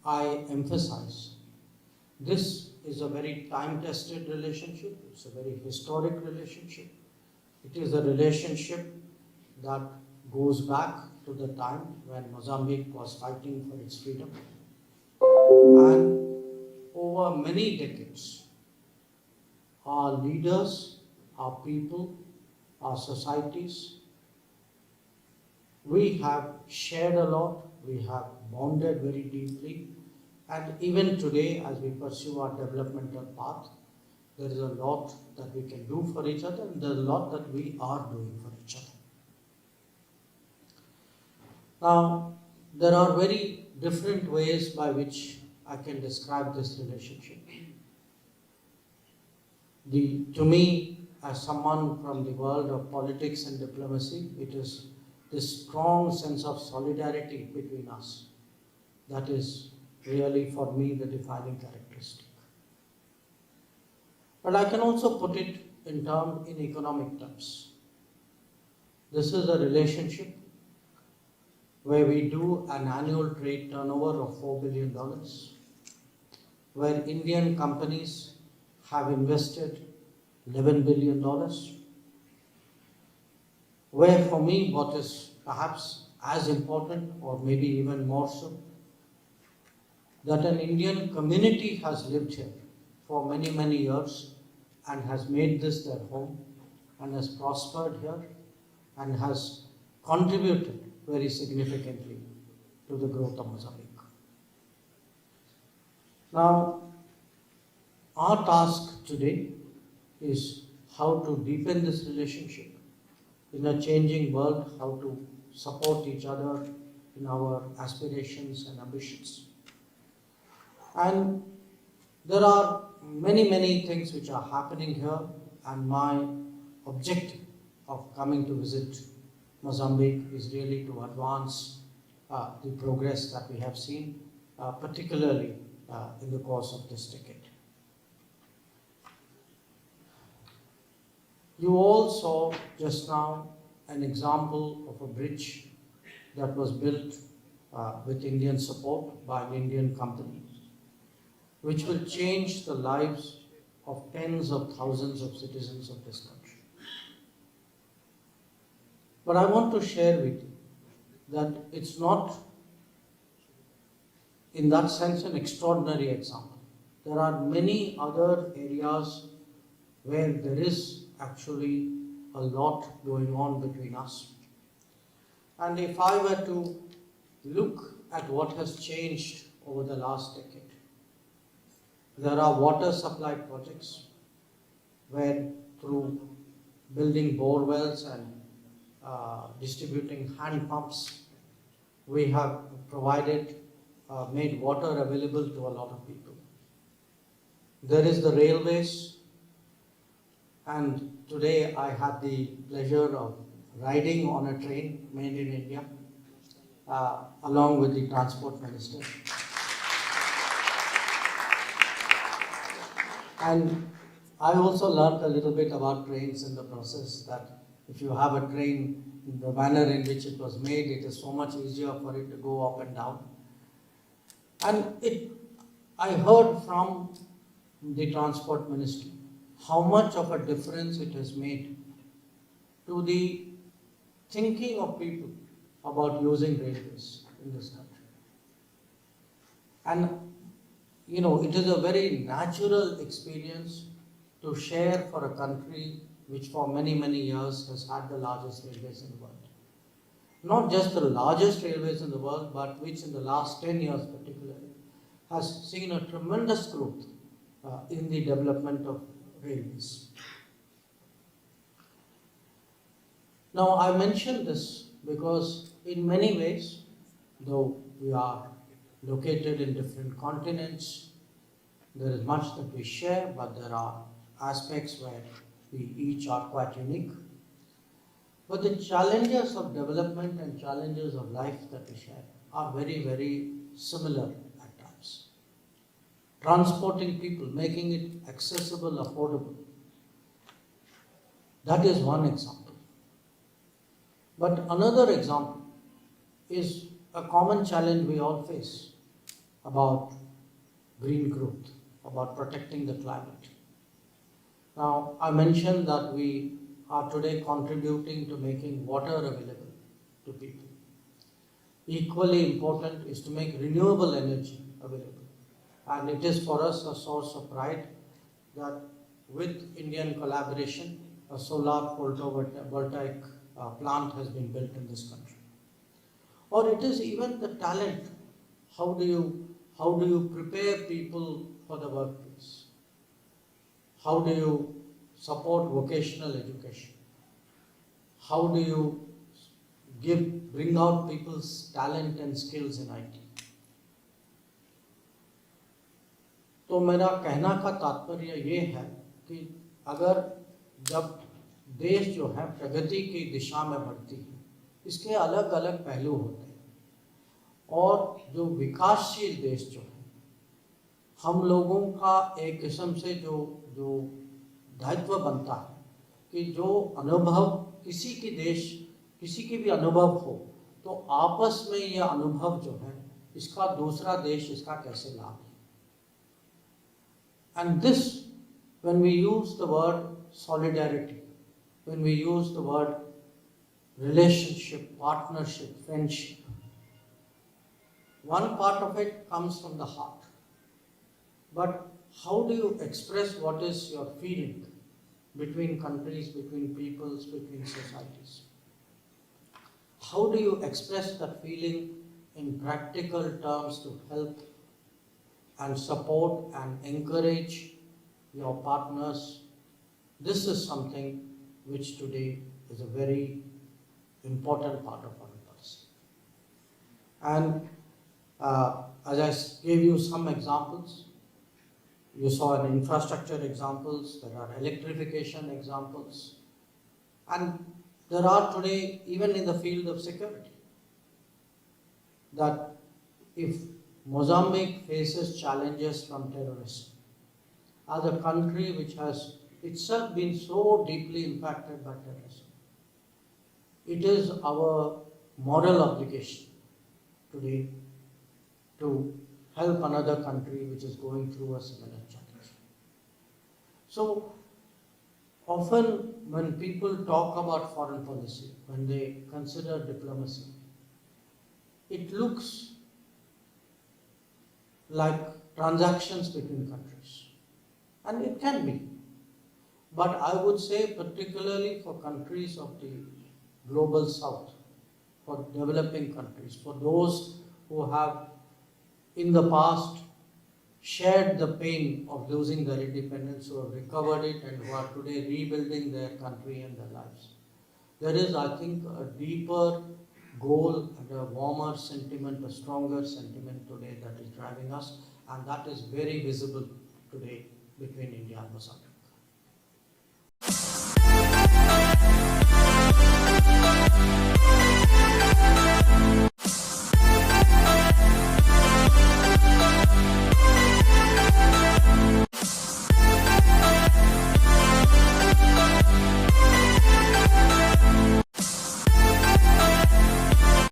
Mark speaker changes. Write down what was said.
Speaker 1: I emphasize, this is a very time-tested relationship, it's a very historic relationship. It is a relationship that goes back to the time when Mozambique was fighting for its freedom. And over many decades, our leaders, our people, our societies, we have shared a lot, we have bonded very deeply, and even today as we pursue our developmental path, there is a lot that we can do for each other and there is a lot that we are doing for each other. Now, there are very different ways by which I can describe this relationship. To me, as someone from the world of politics and diplomacy, it is this strong sense of solidarity between us that is really for me the defining characteristic. But I can also put it in economic terms. This is a relationship where we do an annual trade turnover of $4 billion, where Indian companies have invested $11 billion, where for me what is perhaps as important or maybe even more so, that an Indian community has lived here for many, many years and has made this their home and has prospered here and has contributed very significantly to the growth of Mozambique. Now, our task today is how to deepen this relationship in a changing world, how to support each other in our aspirations and ambitions. And there are many, many things which are happening here, and my objective of coming to visit Mozambique is really to advance the progress that we have seen, particularly in the course of this decade. You all saw just now an example of a bridge that was built with Indian support by an Indian company, which will change the lives of tens of thousands of citizens of this country. But I want to share with you that it's not, in that sense, an extraordinary example. There are many other areas where there is actually a lot going on between us. And if I were to look at what has changed over the last decade, there are water supply projects where through building bore wells and distributing hand pumps, we have made water available to a lot of people. There is the railways, and today I had the pleasure of riding on a train made in India along with the transport minister. And I also learned a little bit about trains in the process, that if you have a train, the manner in which it was made, it is so much easier for it to go up and down. And I heard from the transport ministry how much of a difference it has made to the thinking of people about using railways in this country. And it is a very natural experience to share for a country which for many, many years has had the largest railways in the world. Not just the largest railways in the world, but which in the last 10 years particularly has seen a tremendous growth in the development of railways. Now, I mention this because in many ways, though we are located in different continents, there is much that we share, but there are aspects where we each are quite unique. But the challenges of development and challenges of life that we share are very, very similar at times. Transporting people, making it accessible, affordable. That is one example. But another example is a common challenge we all face. about green growth, about protecting the climate. Now, I mentioned that we are today contributing to making water available to people. Equally important is to make renewable energy available. And it is for us a source of pride that with Indian collaboration, a solar photovoltaic plant has been built in this country. Or it is even the talent. How do you prepare people for the workplace? How do you support vocational education? How do you bring out people's talent and skills in IT? तो मेरा कहना का तात्पर्य ये है कि अगर जब देश जो है प्रगति की दिशा में बढ़ती है, इसके अलग अलग पहलू होते हैं और जो विकासशील देश जो है, हम लोगों का एक किस्म से जो दायित्व बनता है कि जो अनुभव किसी की भी अनुभव हो तो आपस में यह अनुभव जो है इसका दूसरा देश इसका कैसे लाभ है. And this, when we use the word solidarity, when we use the word relationship, partnership, friendship, one part of it comes from the heart. But how do you express what is your feeling between countries, between peoples, between societies? How do you express that feeling in practical terms to help and support and encourage your partners? This is something which today is a very important part of our policy. And as I gave you some examples, you saw an infrastructure examples, there are electrification examples, and there are today, even in the field of security, that if Mozambique faces challenges from terrorism, as a country which has itself been so deeply impacted by terrorism, it is our moral obligation today to help another country which is going through a similar challenge. So often when people talk about foreign policy, when they consider diplomacy, it looks like transactions between countries. And it can be. But I would say particularly for countries of the global south, for developing countries, for those who have in the past shared the pain of losing their independence, who have recovered it and who are today rebuilding their country and their lives. There is, I think, a deeper goal and a warmer sentiment, a stronger sentiment today that is driving us, and that is very visible today between India and Mozambique.